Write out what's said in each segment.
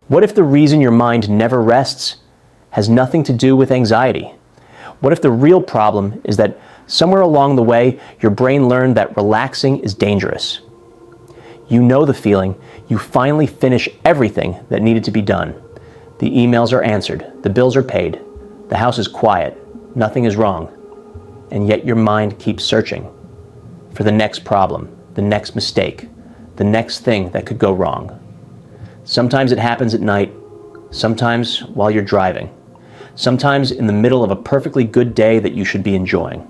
What if the reason your mind never rests has nothing to do with anxiety? What if the real problem is that somewhere along the way, your brain learned that relaxing is dangerous? You know the feeling. You finally finish everything that needed to be done. The emails are answered. The bills are paid. The house is quiet. Nothing is wrong. And yet your mind keeps searching for the next problem, the next mistake, the next thing that could go wrong. Sometimes it happens at night, sometimes while you're driving, sometimes in the middle of a perfectly good day that you should be enjoying.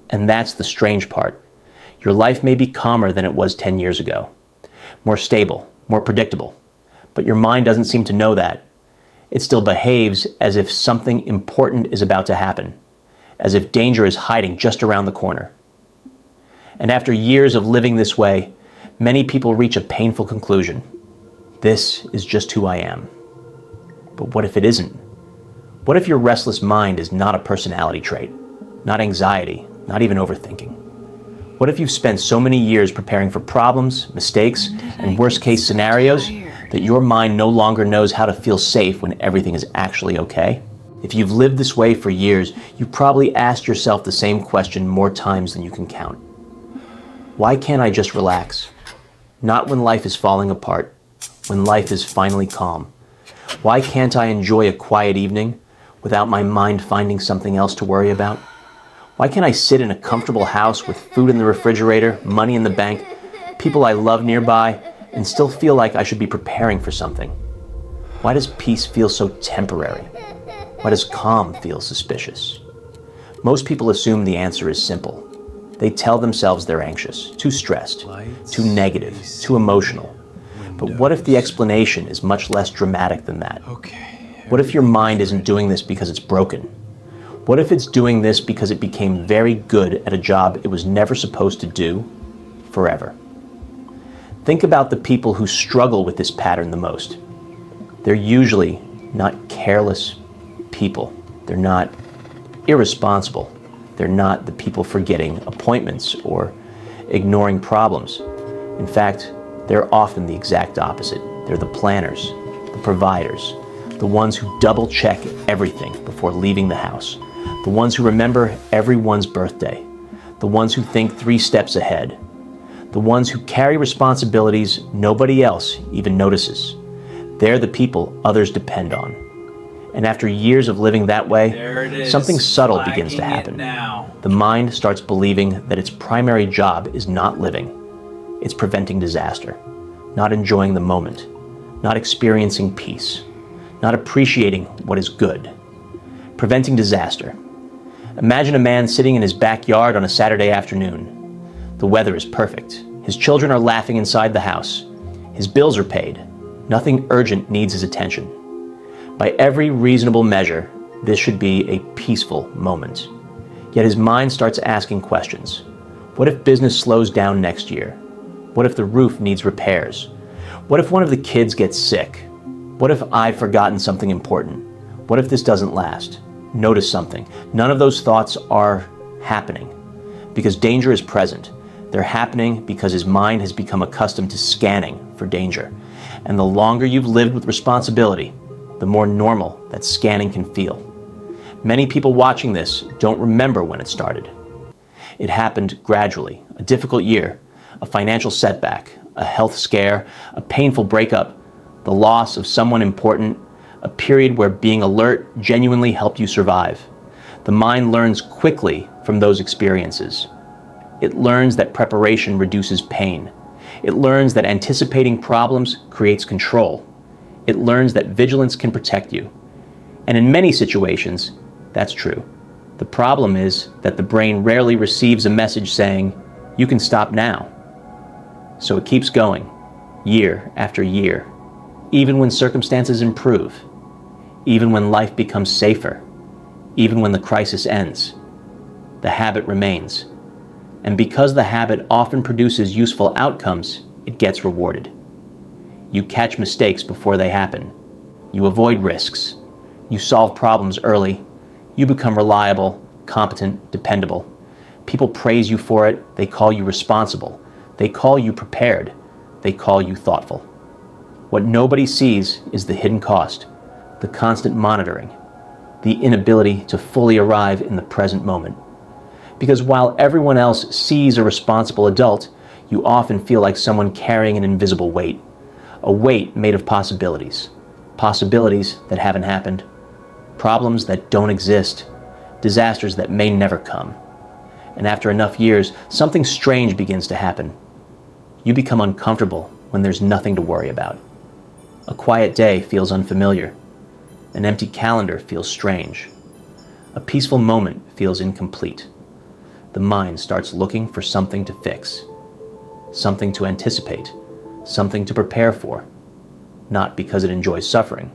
And that's the strange part. Your life may be calmer than it was 10 years ago, more stable, more predictable, but your mind doesn't seem to know that. It still behaves as if something important is about to happen, as if danger is hiding just around the corner. And after years of living this way, many people reach a painful conclusion. This is just who I am. But what if it isn't? What if your restless mind is not a personality trait, not anxiety, not even overthinking? What if you've spent so many years preparing for problems, mistakes, and worst-case scenarios that your mind no longer knows how to feel safe when everything is actually okay? If you've lived this way for years, you've probably asked yourself the same question more times than you can count. Why can't I just relax? Not when life is falling apart, when life is finally calm. Why can't I enjoy a quiet evening without my mind finding something else to worry about? Why can't I sit in a comfortable house with food in the refrigerator, money in the bank, people I love nearby, and still feel like I should be preparing for something? Why does peace feel so temporary? Why does calm feel suspicious? Most people assume the answer is simple. They tell themselves they're anxious, too stressed, too negative, too emotional. But what if the explanation is much less dramatic than that? What if your mind isn't doing this because it's broken? What if it's doing this because it became very good at a job it was never supposed to do forever? Think about the people who struggle with this pattern the most. They're usually not careless people. They're not irresponsible. They're not the people forgetting appointments or ignoring problems. In fact, they're often the exact opposite. They're the planners, the providers, the ones who double-check everything before leaving the house, the ones who remember everyone's birthday, the ones who think 3 steps ahead, the ones who carry responsibilities nobody else even notices. They're the people others depend on. And after years of living that way, something subtle begins to happen. The mind starts believing that its primary job is not living. It's preventing disaster, not enjoying the moment, not experiencing peace, not appreciating what is good. Preventing disaster. Imagine a man sitting in his backyard on a Saturday afternoon. The weather is perfect. His children are laughing inside the house. His bills are paid. Nothing urgent needs his attention. By every reasonable measure, this should be a peaceful moment. Yet his mind starts asking questions. What if business slows down next year? What if the roof needs repairs? What if one of the kids gets sick? What if I've forgotten something important? What if this doesn't last? Notice something. None of those thoughts are happening because danger is present. They're happening because his mind has become accustomed to scanning for danger. And the longer you've lived with responsibility, the more normal that scanning can feel. Many people watching this don't remember when it started. It happened gradually, a difficult year, a financial setback, a health scare, a painful breakup, the loss of someone important, a period where being alert genuinely helped you survive. The mind learns quickly from those experiences. It learns that preparation reduces pain. It learns that anticipating problems creates control. It learns that vigilance can protect you. And in many situations, that's true. The problem is that the brain rarely receives a message saying, you can stop now. So it keeps going, year after year, even when circumstances improve, even when life becomes safer, even when the crisis ends. The habit remains. And because the habit often produces useful outcomes, it gets rewarded. You catch mistakes before they happen. You avoid risks. You solve problems early. You become reliable, competent, dependable. People praise you for it. They call you responsible. They call you prepared. They call you thoughtful. What nobody sees is the hidden cost, the constant monitoring, the inability to fully arrive in the present moment. Because while everyone else sees a responsible adult, you often feel like someone carrying an invisible weight, a weight made of possibilities, possibilities that haven't happened, problems that don't exist, disasters that may never come. And after enough years, something strange begins to happen. You become uncomfortable when there's nothing to worry about. A quiet day feels unfamiliar. An empty calendar feels strange. A peaceful moment feels incomplete. The mind starts looking for something to fix, something to anticipate, something to prepare for. Not because it enjoys suffering,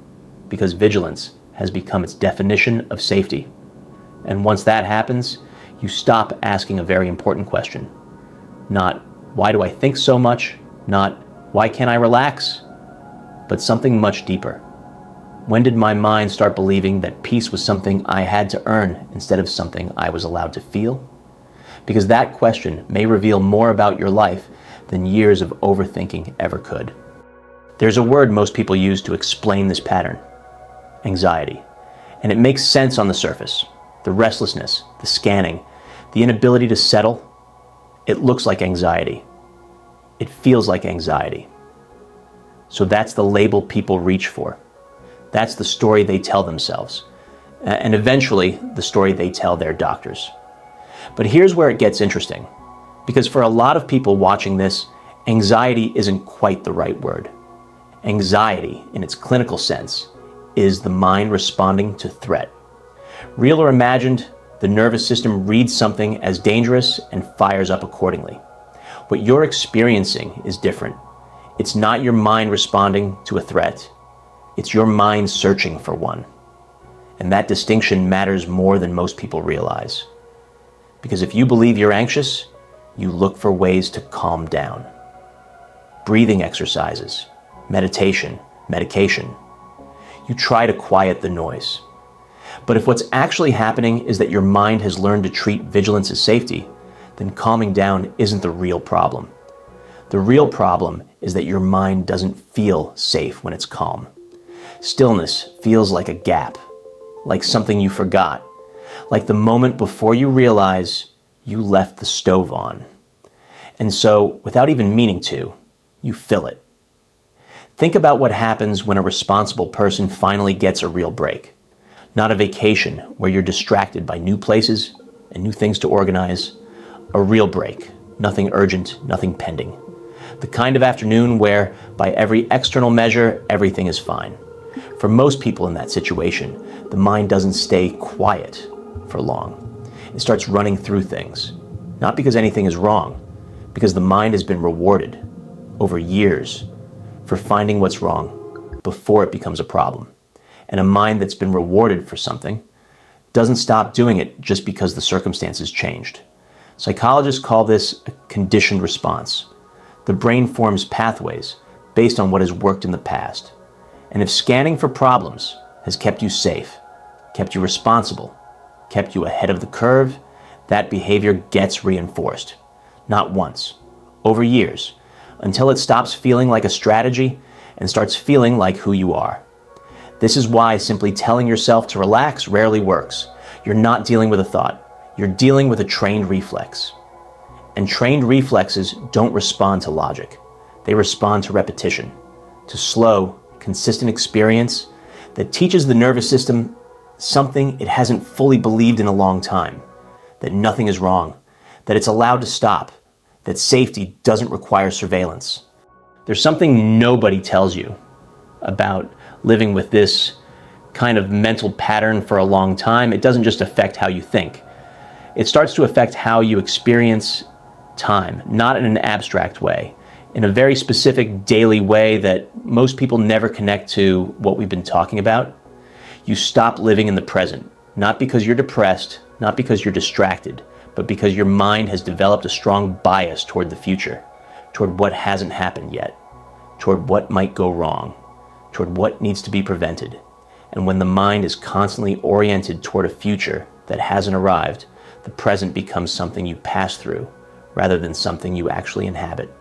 because vigilance has become its definition of safety. And once that happens, you stop asking a very important question. Not, why do I think so much? Not, why can't I relax? But something much deeper. When did my mind start believing that peace was something I had to earn instead of something I was allowed to feel? Because that question may reveal more about your life than years of overthinking ever could. There's a word most people use to explain this pattern: anxiety. And it makes sense on the surface. The restlessness, the scanning, the inability to settle, it looks like anxiety. It feels like anxiety. So that's the label people reach for. That's the story they tell themselves. And eventually, the story they tell their doctors. But here's where it gets interesting. Because for a lot of people watching this, anxiety isn't quite the right word. Anxiety, in its clinical sense, is the mind responding to threat. Real or imagined, the nervous system reads something as dangerous and fires up accordingly. What you're experiencing is different. It's not your mind responding to a threat. It's your mind searching for one. And that distinction matters more than most people realize. Because if you believe you're anxious, you look for ways to calm down. Breathing exercises, meditation, medication. You try to quiet the noise. But if what's actually happening is that your mind has learned to treat vigilance as safety, then calming down isn't the real problem. The real problem is that your mind doesn't feel safe when it's calm. Stillness feels like a gap, like something you forgot, like the moment before you realize you left the stove on. And so, without even meaning to, you fill it. Think about what happens when a responsible person finally gets a real break. Not a vacation where you're distracted by new places and new things to organize. A real break. Nothing urgent, nothing pending. The kind of afternoon where, by every external measure, everything is fine. For most people in that situation, the mind doesn't stay quiet for long. It starts running through things. Not because anything is wrong, because the mind has been rewarded over years for finding what's wrong before it becomes a problem. And a mind that's been rewarded for something doesn't stop doing it just because the circumstances changed. Psychologists call this a conditioned response. The brain forms pathways based on what has worked in the past. And if scanning for problems has kept you safe, kept you responsible, kept you ahead of the curve, that behavior gets reinforced. Not once, over years, until it stops feeling like a strategy and starts feeling like who you are. This is why simply telling yourself to relax rarely works. You're not dealing with a thought. You're dealing with a trained reflex. And trained reflexes don't respond to logic. They respond to repetition, to slow, consistent experience that teaches the nervous system something it hasn't fully believed in a long time, that nothing is wrong, that it's allowed to stop, that safety doesn't require surveillance. There's something nobody tells you about living with this kind of mental pattern for a long time. It doesn't just affect how you think. It starts to affect how you experience time, not in an abstract way, in a very specific daily way that most people never connect to what we've been talking about. You stop living in the present, not because you're depressed, not because you're distracted, but because your mind has developed a strong bias toward the future, toward what hasn't happened yet, toward what might go wrong, toward what needs to be prevented. And when the mind is constantly oriented toward a future that hasn't arrived, the present becomes something you pass through rather than something you actually inhabit.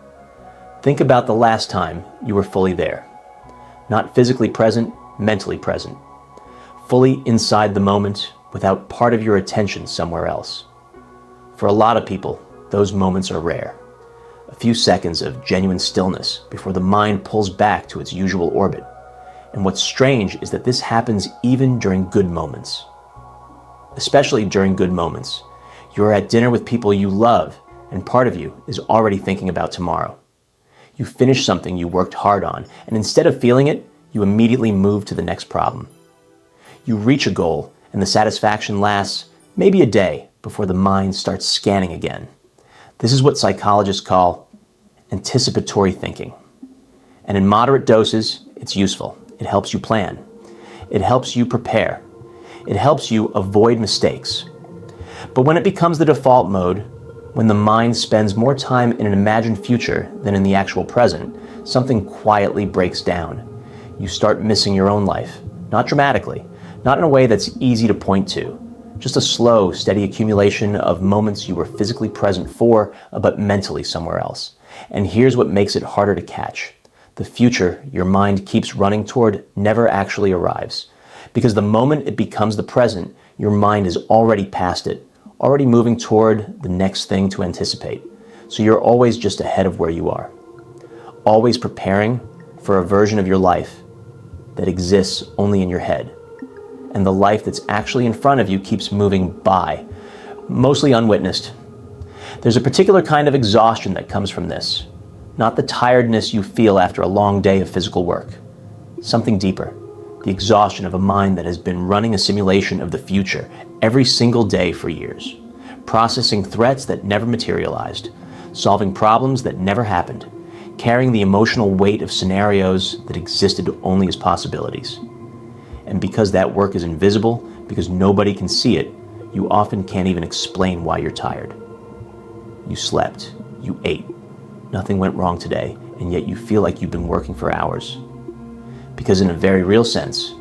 Think about the last time you were fully there. Not physically present, mentally present. Fully inside the moment, without part of your attention somewhere else. For a lot of people, those moments are rare. A few seconds of genuine stillness before the mind pulls back to its usual orbit. And what's strange is that this happens even during good moments. Especially during good moments. You're at dinner with people you love, and part of you is already thinking about tomorrow. You finish something you worked hard on, and instead of feeling it, you immediately move to the next problem. You reach a goal, and the satisfaction lasts maybe a day before the mind starts scanning again. This is what psychologists call anticipatory thinking. And in moderate doses, it's useful. It helps you plan. It helps you prepare. It helps you avoid mistakes. But when it becomes the default mode, when the mind spends more time in an imagined future than in the actual present, something quietly breaks down. You start missing your own life. Not dramatically, not in a way that's easy to point to. Just a slow, steady accumulation of moments you were physically present for, but mentally somewhere else. And here's what makes it harder to catch. The future your mind keeps running toward never actually arrives. Because the moment it becomes the present, your mind is already past it, already moving toward the next thing to anticipate. So you're always just ahead of where you are. Always preparing for a version of your life that exists only in your head. And the life that's actually in front of you keeps moving by, mostly unwitnessed. There's a particular kind of exhaustion that comes from this, not the tiredness you feel after a long day of physical work. Something deeper, the exhaustion of a mind that has been running a simulation of the future every single day for years, processing threats that never materialized, solving problems that never happened, carrying the emotional weight of scenarios that existed only as possibilities. And because that work is invisible, because nobody can see it, you often can't even explain why you're tired. You slept, you ate, nothing went wrong today, and yet you feel like you've been working for hours. Because in a very real sense,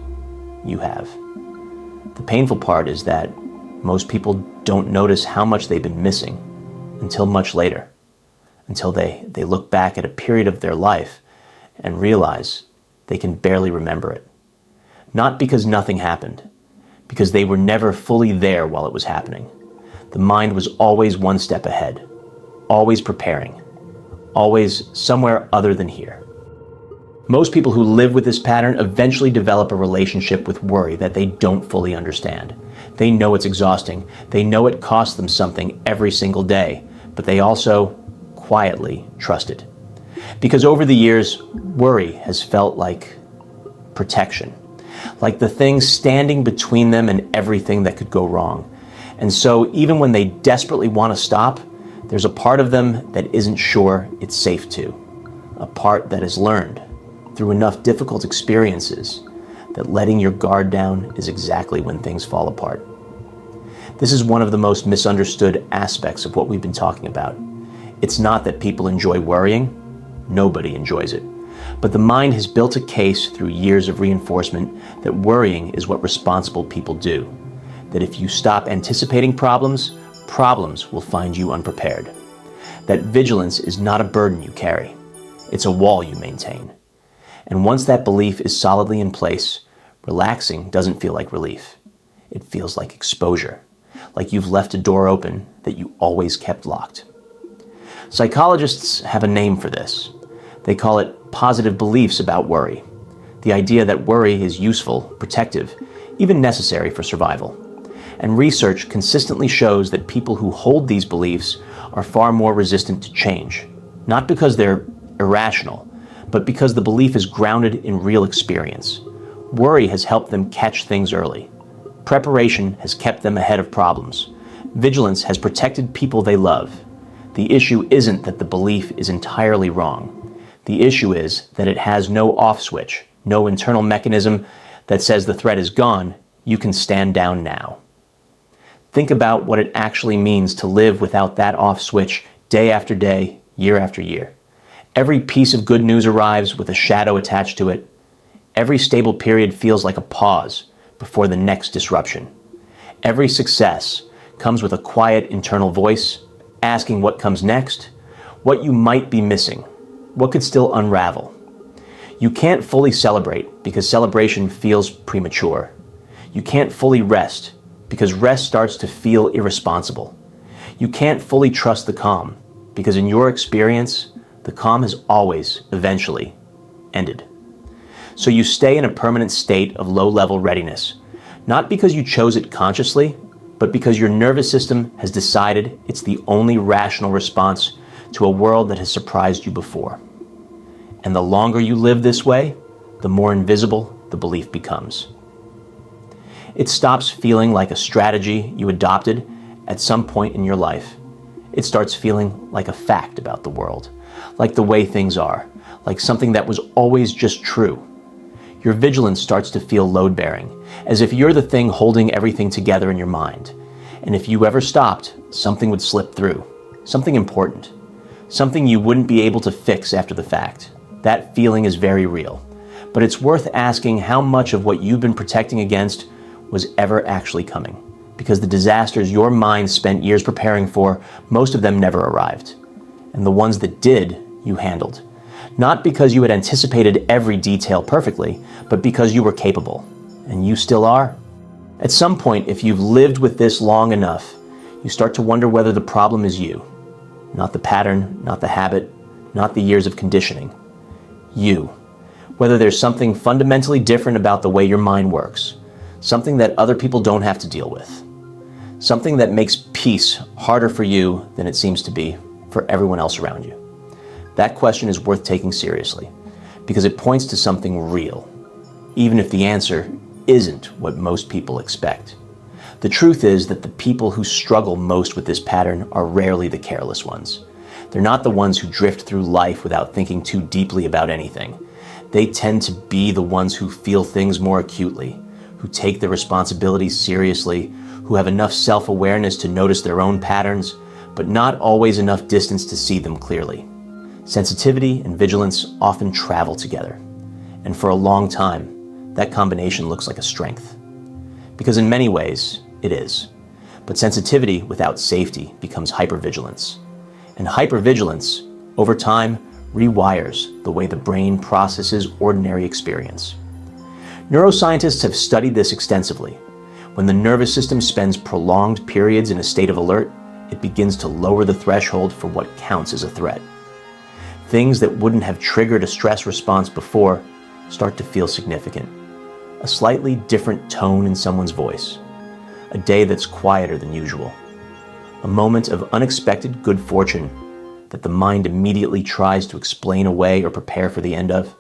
you have. The painful part is that most people don't notice how much they've been missing until much later, until they look back at a period of their life and realize they can barely remember it. Not because nothing happened, because they were never fully there while it was happening. The mind was always one step ahead, always preparing, always somewhere other than here. Most people who live with this pattern eventually develop a relationship with worry that they don't fully understand. They know it's exhausting. They know it costs them something every single day, but they also quietly trust it. Because over the years, worry has felt like protection, like the thing standing between them and everything that could go wrong. And so even when they desperately want to stop, there's a part of them that isn't sure it's safe to. A part that has learned through enough difficult experiences that letting your guard down is exactly when things fall apart. This is one of the most misunderstood aspects of what we've been talking about. It's not that people enjoy worrying. Nobody enjoys it. But the mind has built a case through years of reinforcement that worrying is what responsible people do. That if you stop anticipating problems, problems will find you unprepared. That vigilance is not a burden you carry. It's a wall you maintain. And once that belief is solidly in place, relaxing doesn't feel like relief. It feels like exposure, like you've left a door open that you always kept locked. Psychologists have a name for this. They call it positive beliefs about worry. The idea that worry is useful, protective, even necessary for survival. And research consistently shows that people who hold these beliefs are far more resistant to change, not because they're irrational, but because the belief is grounded in real experience. Worry has helped them catch things early. Preparation has kept them ahead of problems. Vigilance has protected people they love. The issue isn't that the belief is entirely wrong. The issue is that it has no off switch, no internal mechanism that says the threat is gone, you can stand down now. Think about what it actually means to live without that off switch day after day, year after year. Every piece of good news arrives with a shadow attached to it. Every stable period feels like a pause before the next disruption. Every success comes with a quiet internal voice asking what comes next, what you might be missing, what could still unravel. You can't fully celebrate because celebration feels premature. You can't fully rest because rest starts to feel irresponsible. You can't fully trust the calm because in your experience, the calm has always, eventually, ended. So you stay in a permanent state of low-level readiness, not because you chose it consciously, but because your nervous system has decided it's the only rational response to a world that has surprised you before. And the longer you live this way, the more invisible the belief becomes. It stops feeling like a strategy you adopted at some point in your life. It starts feeling like a fact about the world, like the way things are, like something that was always just true. Your vigilance starts to feel load-bearing, as if you're the thing holding everything together in your mind. And if you ever stopped, something would slip through, something important, something you wouldn't be able to fix after the fact. That feeling is very real, but it's worth asking how much of what you've been protecting against was ever actually coming, because the disasters your mind spent years preparing for, most of them never arrived. And the ones that did, you handled. Not because you had anticipated every detail perfectly, but because you were capable. And you still are. At some point, if you've lived with this long enough, you start to wonder whether the problem is you. Not the pattern, not the habit, not the years of conditioning. You. Whether there's something fundamentally different about the way your mind works. Something that other people don't have to deal with. Something that makes peace harder for you than it seems to be for everyone else around you. That question is worth taking seriously, because it points to something real, even if the answer isn't what most people expect. The truth is that the people who struggle most with this pattern are rarely the careless ones. They're not the ones who drift through life without thinking too deeply about anything. They tend to be the ones who feel things more acutely, who take their responsibilities seriously, who have enough self-awareness to notice their own patterns, but not always enough distance to see them clearly. Sensitivity and vigilance often travel together, and for a long time, that combination looks like a strength. Because in many ways, it is. But sensitivity without safety becomes hypervigilance. And hypervigilance, over time, rewires the way the brain processes ordinary experience. Neuroscientists have studied this extensively. When the nervous system spends prolonged periods in a state of alert, it begins to lower the threshold for what counts as a threat. Things that wouldn't have triggered a stress response before start to feel significant. A slightly different tone in someone's voice. A day that's quieter than usual. A moment of unexpected good fortune that the mind immediately tries to explain away or prepare for the end of.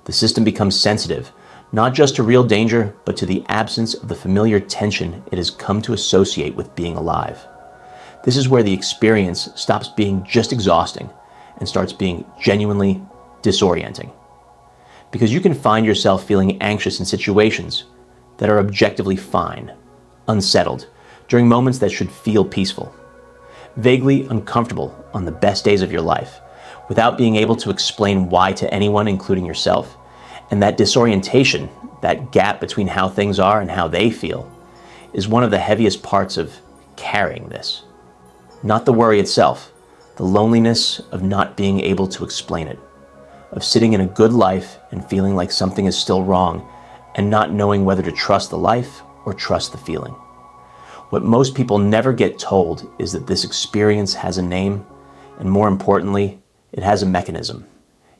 The system becomes sensitive, not just to real danger, but to the absence of the familiar tension it has come to associate with being alive. This is where the experience stops being just exhausting and starts being genuinely disorienting. Because you can find yourself feeling anxious in situations that are objectively fine, unsettled, during moments that should feel peaceful, vaguely uncomfortable on the best days of your life, without being able to explain why to anyone, including yourself. And that disorientation, that gap between how things are and how they feel, is one of the heaviest parts of carrying this. Not the worry itself, the loneliness of not being able to explain it, of sitting in a good life and feeling like something is still wrong and not knowing whether to trust the life or trust the feeling. What most people never get told is that this experience has a name, and more importantly, it has a mechanism.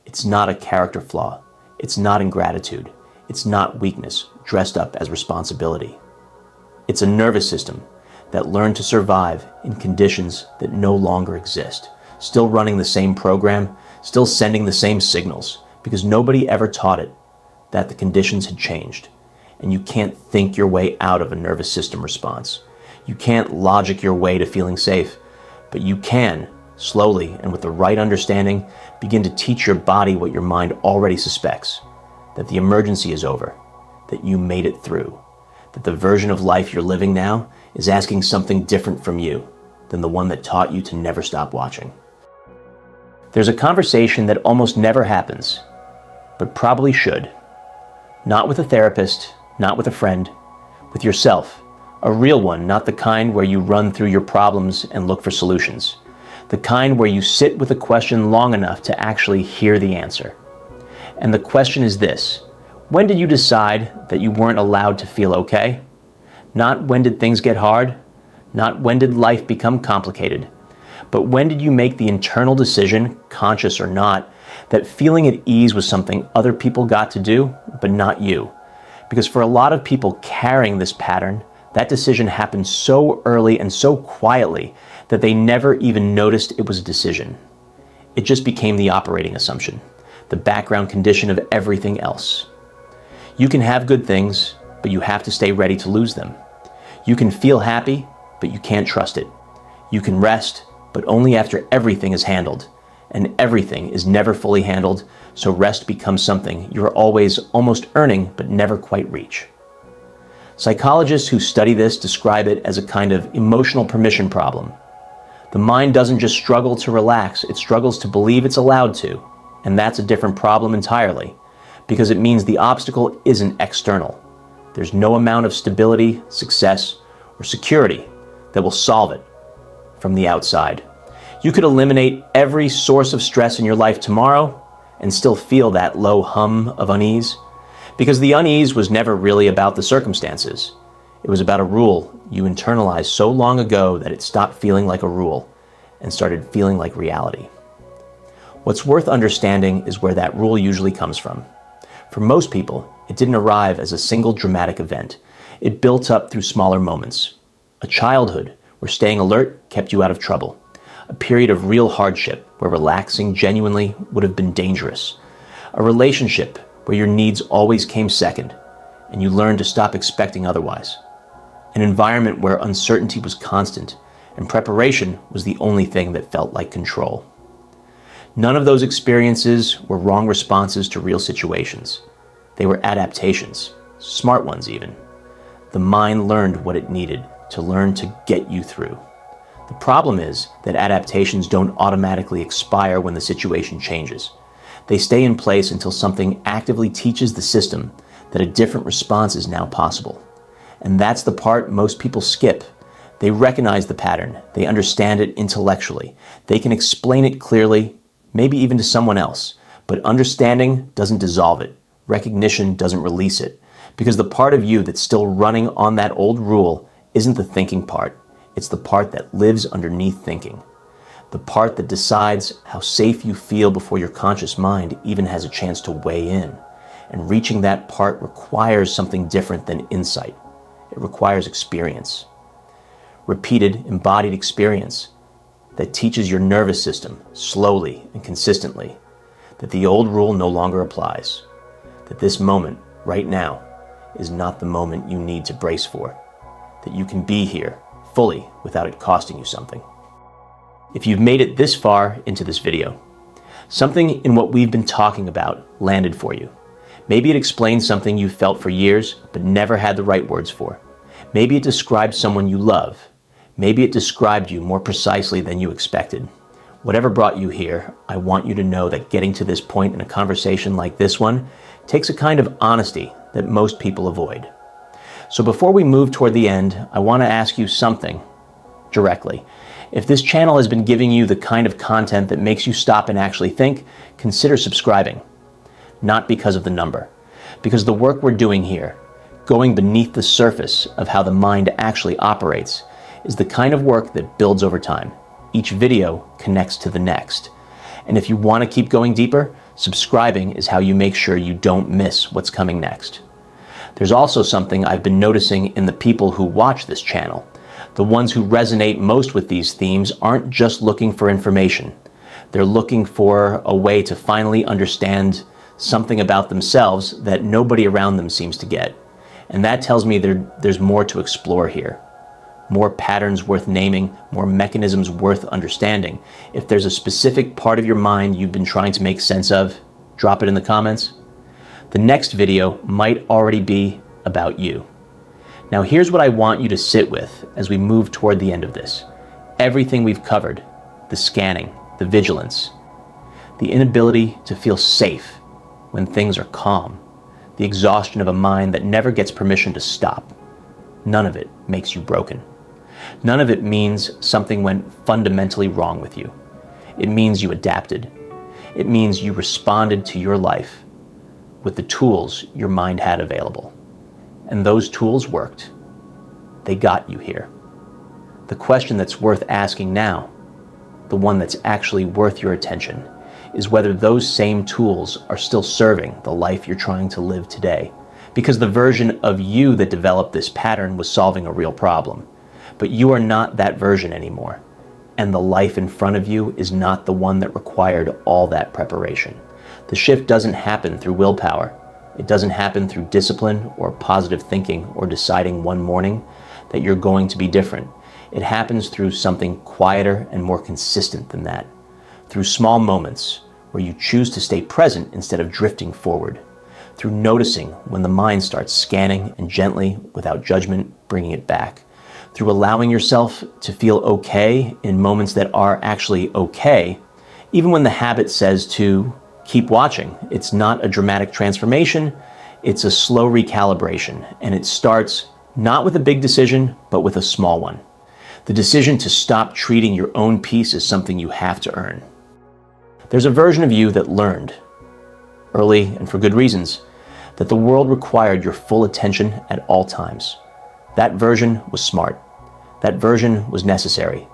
It's not a character flaw. It's not ingratitude. It's not weakness dressed up as responsibility. It's a nervous system that learned to survive in conditions that no longer exist, still running the same program, still sending the same signals, because nobody ever taught it that the conditions had changed. And you can't think your way out of a nervous system response. You can't logic your way to feeling safe, but you can, slowly and with the right understanding, begin to teach your body what your mind already suspects, that the emergency is over, that you made it through, that the version of life you're living now is asking something different from you than the one that taught you to never stop watching. There's a conversation that almost never happens, but probably should. Not with a therapist, not with a friend, with yourself. A real one, not the kind where you run through your problems and look for solutions. The kind where you sit with a question long enough to actually hear the answer. And the question is this: when did you decide that you weren't allowed to feel okay? Not when did things get hard, not when did life become complicated, but when did you make the internal decision, conscious or not, that feeling at ease was something other people got to do, but not you? Because for a lot of people carrying this pattern, that decision happened so early and so quietly that they never even noticed it was a decision. It just became the operating assumption, the background condition of everything else. You can have good things, but you have to stay ready to lose them. You can feel happy, but you can't trust it. You can rest, but only after everything is handled. And everything is never fully handled, so rest becomes something you're always almost earning, but never quite reach. Psychologists who study this describe it as a kind of emotional permission problem. The mind doesn't just struggle to relax, it struggles to believe it's allowed to. And that's a different problem entirely, because it means the obstacle isn't external. There's no amount of stability, success, or security that will solve it from the outside. You could eliminate every source of stress in your life tomorrow and still feel that low hum of unease, because the unease was never really about the circumstances. It was about a rule you internalized so long ago that it stopped feeling like a rule and started feeling like reality. What's worth understanding is where that rule usually comes from. For most people, it didn't arrive as a single dramatic event. It built up through smaller moments. A childhood where staying alert kept you out of trouble. A period of real hardship where relaxing genuinely would have been dangerous. A relationship where your needs always came second and you learned to stop expecting otherwise. An environment where uncertainty was constant and preparation was the only thing that felt like control. None of those experiences were wrong responses to real situations. They were adaptations, smart ones even. The mind learned what it needed to learn to get you through. The problem is that adaptations don't automatically expire when the situation changes. They stay in place until something actively teaches the system that a different response is now possible. And that's the part most people skip. They recognize the pattern. They understand it intellectually. They can explain it clearly, maybe even to someone else. But understanding doesn't dissolve it. Recognition doesn't release it. Because the part of you that's still running on that old rule isn't the thinking part. It's the part that lives underneath thinking. The part that decides how safe you feel before your conscious mind even has a chance to weigh in. And reaching that part requires something different than insight. It requires experience. Repeated, embodied experience that teaches your nervous system slowly and consistently that the old rule no longer applies. That this moment, right now, is not the moment you need to brace for. That you can be here fully without it costing you something. If you've made it this far into this video, something in what we've been talking about landed for you. Maybe it explains something you've felt for years but never had the right words for. Maybe it described someone you love. Maybe it described you more precisely than you expected. Whatever brought you here, I want you to know that getting to this point in a conversation like this one takes a kind of honesty that most people avoid. So before we move toward the end, I want to ask you something directly. If this channel has been giving you the kind of content that makes you stop and actually think, consider subscribing. Not because of the number, because the work we're doing here, going beneath the surface of how the mind actually operates, is the kind of work that builds over time. Each video connects to the next. And if you want to keep going deeper, subscribing is how you make sure you don't miss what's coming next. There's also something I've been noticing in the people who watch this channel. The ones who resonate most with these themes aren't just looking for information. They're looking for a way to finally understand something about themselves that nobody around them seems to get. And that tells me there's more to explore here. More patterns worth naming, more mechanisms worth understanding. If there's a specific part of your mind you've been trying to make sense of, drop it in the comments. The next video might already be about you. Now here's what I want you to sit with as we move toward the end of this. Everything we've covered, the scanning, the vigilance, the inability to feel safe when things are calm, the exhaustion of a mind that never gets permission to stop. None of it makes you broken. None of it means something went fundamentally wrong with you. It means you adapted. It means you responded to your life with the tools your mind had available. And those tools worked. They got you here. The question that's worth asking now, the one that's actually worth your attention, is whether those same tools are still serving the life you're trying to live today. Because the version of you that developed this pattern was solving a real problem. But you are not that version anymore. And the life in front of you is not the one that required all that preparation. The shift doesn't happen through willpower. It doesn't happen through discipline or positive thinking or deciding one morning that you're going to be different. It happens through something quieter and more consistent than that. Through small moments where you choose to stay present instead of drifting forward. Through noticing when the mind starts scanning and gently, without judgment, bringing it back. Through allowing yourself to feel okay in moments that are actually okay, even when the habit says to keep watching. It's not a dramatic transformation, it's a slow recalibration, and it starts not with a big decision, but with a small one. The decision to stop treating your own peace as something you have to earn. There's a version of you that learned, early and for good reasons, that the world required your full attention at all times. That version was smart. That version was necessary.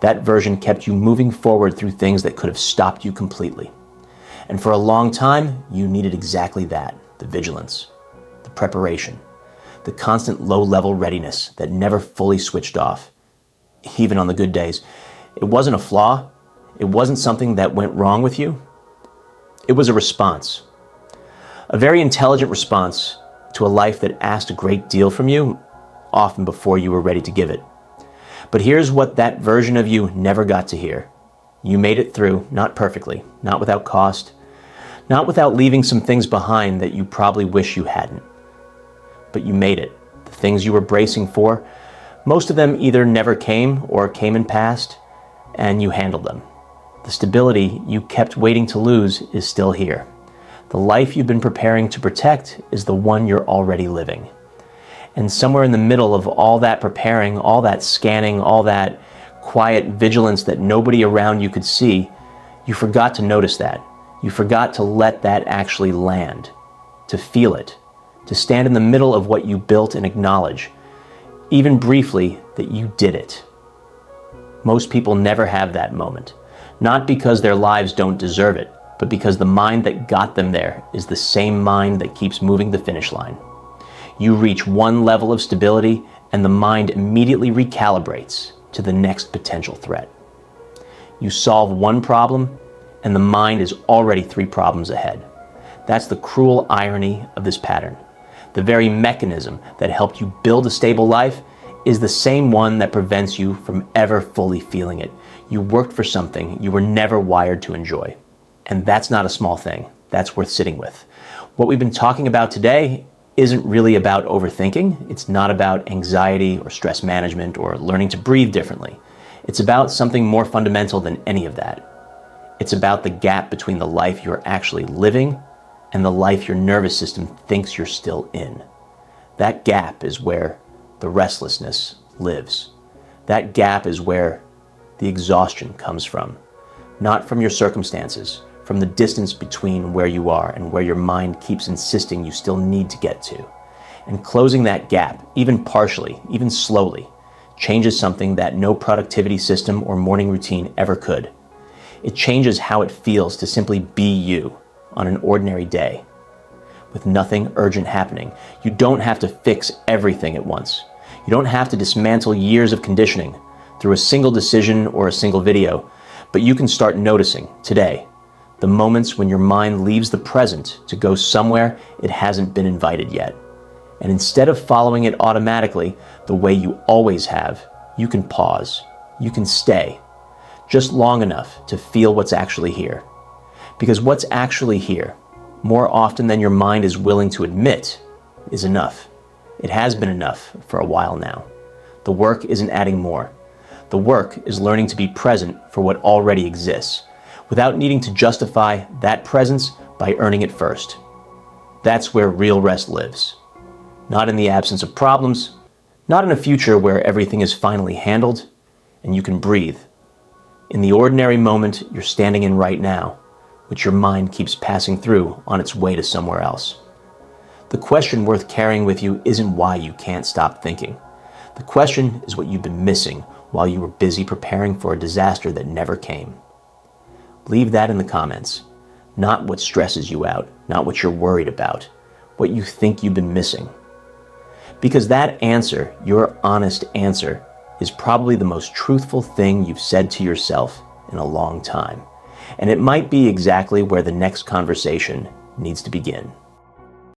That version kept you moving forward through things that could have stopped you completely. And for a long time, you needed exactly that, the vigilance, the preparation, the constant low-level readiness that never fully switched off, even on the good days. It wasn't a flaw. It wasn't something that went wrong with you. It was a response. A very intelligent response to a life that asked a great deal from you, often before you were ready to give it. But here's what that version of you never got to hear. You made it through, not perfectly, not without cost, not without leaving some things behind that you probably wish you hadn't. But you made it. The things you were bracing for, most of them either never came or came and passed, and you handled them. The stability you kept waiting to lose is still here. The life you've been preparing to protect is the one you're already living. And somewhere in the middle of all that preparing, all that scanning, all that quiet vigilance that nobody around you could see, you forgot to notice that. You forgot to let that actually land, to feel it, to stand in the middle of what you built and acknowledge, even briefly, that you did it. Most people never have that moment, not because their lives don't deserve it, but because the mind that got them there is the same mind that keeps moving the finish line. You reach one level of stability and the mind immediately recalibrates to the next potential threat. You solve one problem and the mind is already 3 problems ahead. That's the cruel irony of this pattern. The very mechanism that helped you build a stable life is the same one that prevents you from ever fully feeling it. You worked for something you were never wired to enjoy. And that's not a small thing. That's worth sitting with. What we've been talking about today isn't really about overthinking. It's not about anxiety or stress management or learning to breathe differently. It's about something more fundamental than any of that. It's about the gap between the life you're actually living and the life your nervous system thinks you're still in. That gap is where the restlessness lives. That gap is where the exhaustion comes from. Not from your circumstances, from the distance between where you are and where your mind keeps insisting you still need to get to. And closing that gap, even partially, even slowly, changes something that no productivity system or morning routine ever could. It changes how it feels to simply be you on an ordinary day, with nothing urgent happening. You don't have to fix everything at once. You don't have to dismantle years of conditioning through a single decision or a single video, but you can start noticing today the moments when your mind leaves the present to go somewhere it hasn't been invited yet. And instead of following it automatically the way you always have, you can pause. You can stay just long enough to feel what's actually here. Because what's actually here, more often than your mind is willing to admit, is enough. It has been enough for a while now. The work isn't adding more. The work is learning to be present for what already exists, without needing to justify that presence by earning it first. That's where real rest lives. Not in the absence of problems, not in a future where everything is finally handled and you can breathe. In the ordinary moment you're standing in right now, which your mind keeps passing through on its way to somewhere else. The question worth carrying with you isn't why you can't stop thinking. The question is what you've been missing while you were busy preparing for a disaster that never came. Leave that in the comments. Not what stresses you out, not what you're worried about, what you think you've been missing. Because that answer, your honest answer, is probably the most truthful thing you've said to yourself in a long time. And it might be exactly where the next conversation needs to begin.